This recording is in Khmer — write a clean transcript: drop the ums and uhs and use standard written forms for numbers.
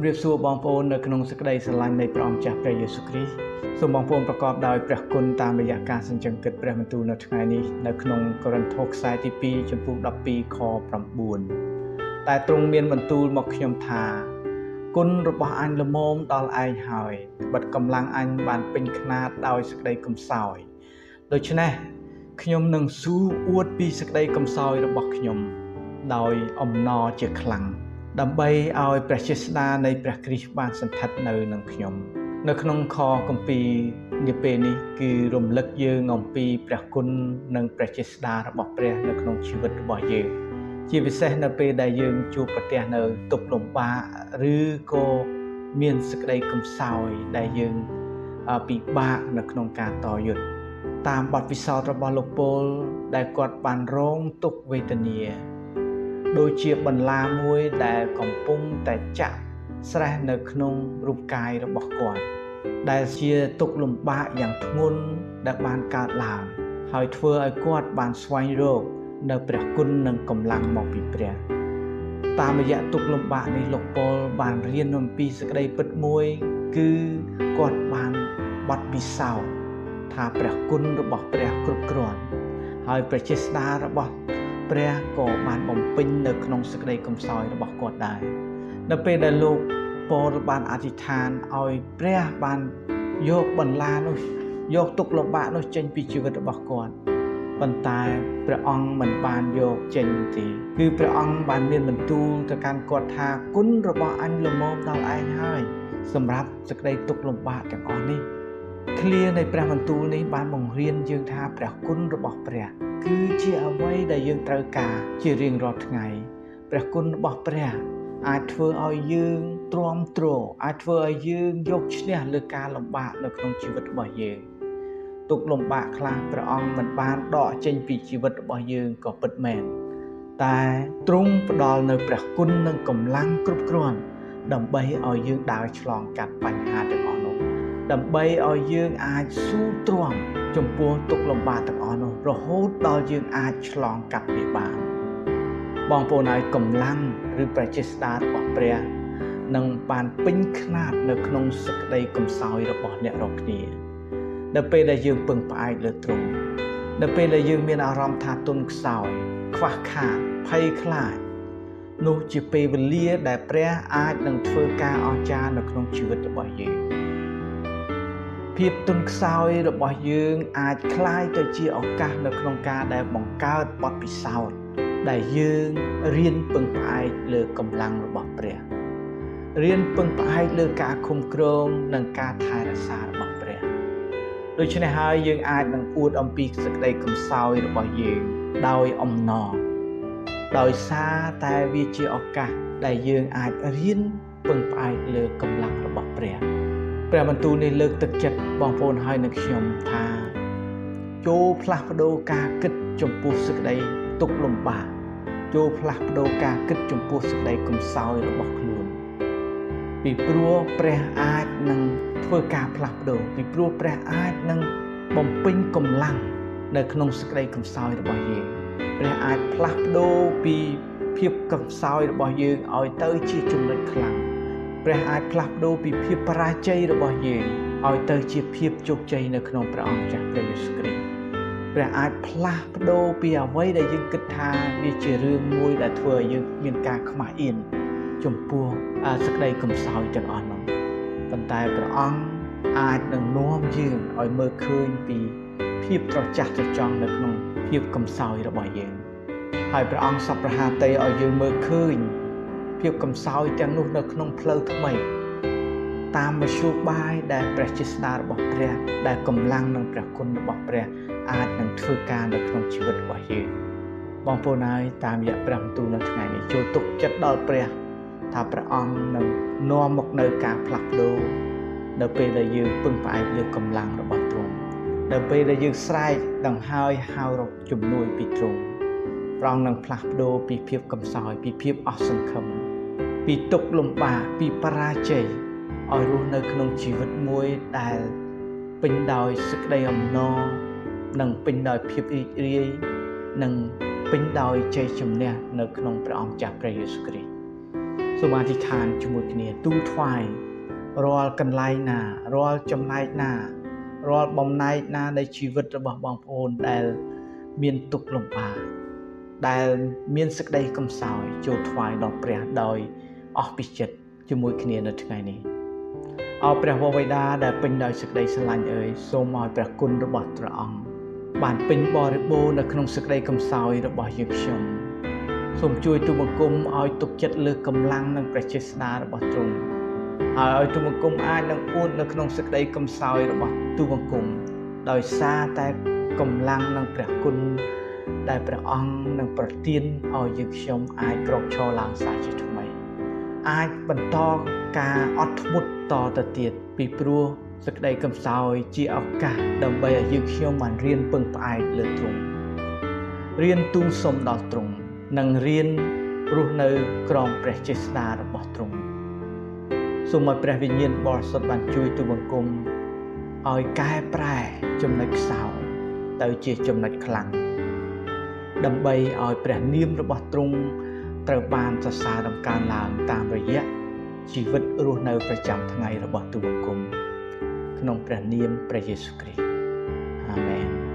ជំរាបសួរបងប្អូននៅក្នុងសេចក្តីស្រឡាញ់នៃព្រះអង្គចាស់ព្រះយេស៊ូវគ្រីស្ទសូមបងប្អូនប្រកបដោយព្រះគុណតាមរយៈការសញ្ជឹងគិតព្រះបន្ទូលនៅថ្ងៃនេះនៅក្នុងកូរិនថូសខ្សែទី2ចំពោះ12ខ9តែទ្រង់មានបន្ទូលមកខ្ញុំថាគុណរបស់អញល្មមដល់ឯងហើយបិទកម្លាំងអញបានពេញខ្នាតដោយសេចក្តីកំសោយដូច្នេះខ្ញុំនឹងស៊ូអួតពីសេចក្តីកំសោយរបស់ខ្ញុំដោយអំណរជាខ្លាំងដើម្បីឲ្យព្រះជាស្ដានៃព្រះគ្រីស្ទបានសន្ធិដ្ឋនៅនឹងខ្ញុំនៅក្នុងខគម្ពីរនាពេលនេះគឺរំលឹកយើងអំពីព្រះគុណនិងព្រះជាស្ដារបស់ព្រះនៅក្នុងជីវិតរបស់យើងជាពិសេសនៅពេលដែលយើងជួបប្រទះនៅទុក្ខលំបាកឬក៏មានសេចក្តីកំសោយដែលយើងពិបាកនៅក្នុងការតយុទ្ធតាមបទពិសោធន៍របស់លោកពូលដែលគាត់បានរងទុក្ខវេទនាដូចជាបន្លាមួយដែលកំពុងតែចាក់ស្រេះនៅក្នុងរូបកាយរបស់គាត់ដែលជាទុក្ខលំបាកយ៉ាងធ្ងន់ដែលបានកើតឡើងហើយធ្វើឲ្យគាត់បានស្វែងរកនៅព្រះគុណនិងកម្លាំងមកពីព្រះតាមរយៈទុក្ខលំបាកនេះលោកពូលបានរៀនអំពីសេចក្តីពិតមួយគឺគាត់បានបទពិសោធន៍ថាព្រះគុណរបស់ព្រះគ្រប់គ្រាន់ហើយព្រះជាស្ដារបស់ព្រះក៏បានបំពេញនៅក្នុងសេចក្តីកំសោយរបស់គាត់ដែរនៅពេលដែលលោកពោលបានអធិដ្ឋានឲ្យព្រះបានយកបន្លានោះយកទុក្ខលំបាកនោះចេញពីជីវិតរបស់គាត់ប៉ុន្តែព្រះអង្គមិនបានយកចេញទេគឺព្រះអង្គបានមានបន្ទូលទៅកាន់គាត់ថាគុណរបស់អញល្មមដល់ឯងហើយសម្រាប់សេចក្តីទុក្ខលំបាកទាំងអស់នេះឃ្លានៃព្រះបន្ទូលនេះបានបង្រៀនយើងថាព្រះគុណរបស់ព្រះគឺជាអ្វីដែលយើងត្រូវការជារៀងរាល់ថ្ងៃព្រះគុណរបស់ព្រះអាចធ្វើឲ្យយើងទ្រាំទ្រអាចធ្វើឲ្យយើងយកឈ្នះលើការលំបាកនៅក្នុងជីវិតរបស់យើងទុក្ខលំបាកខ្លះព្រះអង្គមិនបានដកចេញពីជីវិតរបស់យើងក៏ពិតមែនតែទ្រង់ផ្ដល់នៅព្រះគុណនិងកម្លាំងគ្រប់គ្រាន់ដើម្បីឲ្យយើងដើរឆ្លងកាត់បញ្ហាទាំងអស់នោះដើម្បីឲ្យយើងអាចស៊ូទ្រាំចំពោះទុក្ខលំបាកទាំងអស់នោះរហូតដល់យើងអាចឆ្លងកាត់វាបានបងប្អូនហើយកម្លាំងឬព្រះជាស្ដារបស់ព្រះនឹងបានពេញខ្នាតនៅក្នុងសេចក្តីកំសោយរបស់អ្នករាល់គ្នានៅពេលដែលយើងពឹងផ្អែកលើទ្រង់នៅពេលដែលយើងមានអារម្មណ៍ថាទន់ខ្សោយខ្វះខាតភ័យខ្លាចនោះជាពេលវេលាដែលព្រះអាចនឹងធ្វើការអស្ចារ្យនៅក្នុងជីវិតរបស់យើងភាពទន់ខ្សោយរបស់យើងអាចคล้ายទៅជាឱកាសនៅក្នុងការដែលបង្កើតបទពិសោធន៍ដែលយើងរៀនពឹងផ្អែកលើកម្លាំងរបស់ព្រះរៀនពឹងផ្អែកលើការឃុំគ្រងនិងការថែរក្សារបស់ព្រះដូច្នេះហើយយើងអាចនឹងអួតអំពីសេចក្តីកំសោយរបស់យើងដោយអំណរដោយសារតែវាជាឱកាសដែលយើងអាចរៀនពឹងផ្អែកលើកម្លាំងរបស់ព្រះបន្ទូលនេះលើកទឹកចិត្តបងប្អូនហើយនឹងខ្ញុំថាចូលផ្លាស់ប្ដូរការគិតចំពោះសេចក្តីទុក្ខលំបាកចូលផ្លាស់ប្ដូរការគិតចំពោះសេចក្តីកំសោយរបស់ខ្លួនពីព្រោះព្រះអាចនឹងធ្វើការផ្លាស់ប្ដូរពីព្រោះព្រះអាចនឹងបំពេញកម្លាំងនៅក្នុងសេចក្តីកំសោយរបស់យើងព្រះអាចផ្លាស់ប្ដូរពីភាពកំសោយរបស់យើងឲ្យទៅជាចំណុចខ្លាំងព្រះអាចផ្លាស់ប្ដូរពីភាពបរាជ័យរបស់យើងឲ្យទៅជាភាពជោគជ័យនៅក្នុងព្រះអង្គចាស់ព្រះយេស៊ូវគ្រីស្ទព្រះអាចផ្លាស់ប្ដូរពីអ្វីដែលយើងគិតថាវាជារឿងមួយដែលធ្វើឲ្យយើងមានការខ្មាស់អៀនចំពោះសេចក្តីកំសោយទាំងអស់នោះប៉ុន្តែព្រះអង្គអាចនឹងនាំយើងឲ្យមើលឃើញពីភាពត្រចះត្រចង់នៅក្នុងភាពកំសោយរបស់យើងហើយព្រះអង្គសពប្រហាតីឲ្យយើងមើលឃើញភាពកំសោយទាំងនោះនៅក្នុងផ្លូវថ្មីតាមមធ្យោបាយដែលព្រះជាស្ដារបស់ព្រះដែលកម្លាំងនិងព្រះគុណរបស់ព្រះអាចនឹងធ្វើការនៅក្នុងជីវិតរបស់យើងបងប្អូនហើយតាមរយៈព្រះបន្ទូលនៅថ្ងៃនេះចូលទុកចិត្តដល់ព្រះថាព្រះអង្គនឹងនាំមកនៅការផ្លាស់ប្ដូរនៅពេលដែលយើងពឹងផ្អែកលើកម្លាំងរបស់ទ្រង់នៅពេលដែលយើងស្រែកដង្ហើយហៅរកជំនួយពីទ្រង់ព្រះអង្គនឹងផ្លាស់ប្ដូរពីភាពកំសោយពីភាពអស់សង្ឃឹមពីទុក្ខលំបាកពីបរាជ័យឲ្យរស់នៅក្នុងជីវិតមួយដែលពេញដោយសេចក្តីអំណរនិងពេញដោយភាពរីករាយនិងពេញដោយជ័យជំនះនៅក្នុងព្រះអង្គចាស់ព្រះយេស៊ូវគ្រីស្ទ សូមអធិដ្ឋានជាមួយគ្នាទូលថ្វាយរាល់កន្លែងណារាល់ចំណែកណារាល់បំណែកណានៃជីវិតរបស់បងប្អូនដែលមានទុក្ខលំបាកដែលមានសេចក្តីកំសោយចូលថ្វាយដល់ព្រះដោយអស់ពីចិត្តជាមួយគ្នានៅថ្ងៃនេះអោព្រះវរបិតាដែលពេញដោយសេចក្តីស្រឡាញ់អើយសូមឲ្យព្រះគុណរបស់ព្រះអង្គបានពេញបរិបូរណ៍នៅក្នុងសេចក្តីកំសោយរបស់យើងខ្ញុំសូមជួយទូលបង្គំឲ្យទុកចិត្តលើកម្លាំងនិងព្រះចេស្តារបស់ទ្រង់ហើយឲ្យទូលបង្គំអាចនឹងអួតនៅក្នុងសេចក្តីកំសោយរបស់ទូលបង្គំដោយសារតែកម្លាំងនិងព្រះគុណដែលព្រះអង្គនឹងប្រទានឲ្យយើងខ្ញុំអាចក្រោកឈរឡើងសាជាថ្មីអាចបន្តការអត់ធ្មត់តទៅទៀតពីព្រោះសេចក្តីកំសោយជាឱកាសដើម្បីឲ្យយើងខ្ញុំបានរៀនពឹងផ្អែកលើទ្រង់រៀនទូលសុំដល់ទ្រង់និងរៀនរស់នៅក្រោមព្រះចេស្តារបស់ទ្រង់សូមឲ្យព្រះវិញ្ញាណបរិសុទ្ធបានជួយទូលបង្គំឲ្យកែប្រែចំណុចខ្សោយទៅជាចំណុចខ្លាំងដើម្បីឲ្យព្រះនាមរបស់ទ្រង់ត្រូវបានសរសើរដំកើងឡើងតាមរយៈជីវិតរស់នៅប្រចាំថ្ងៃរបស់ទូលបង្គំក្នុងព្រះនាមព្រះយេស៊ូវគ្រីស្ទអាមែន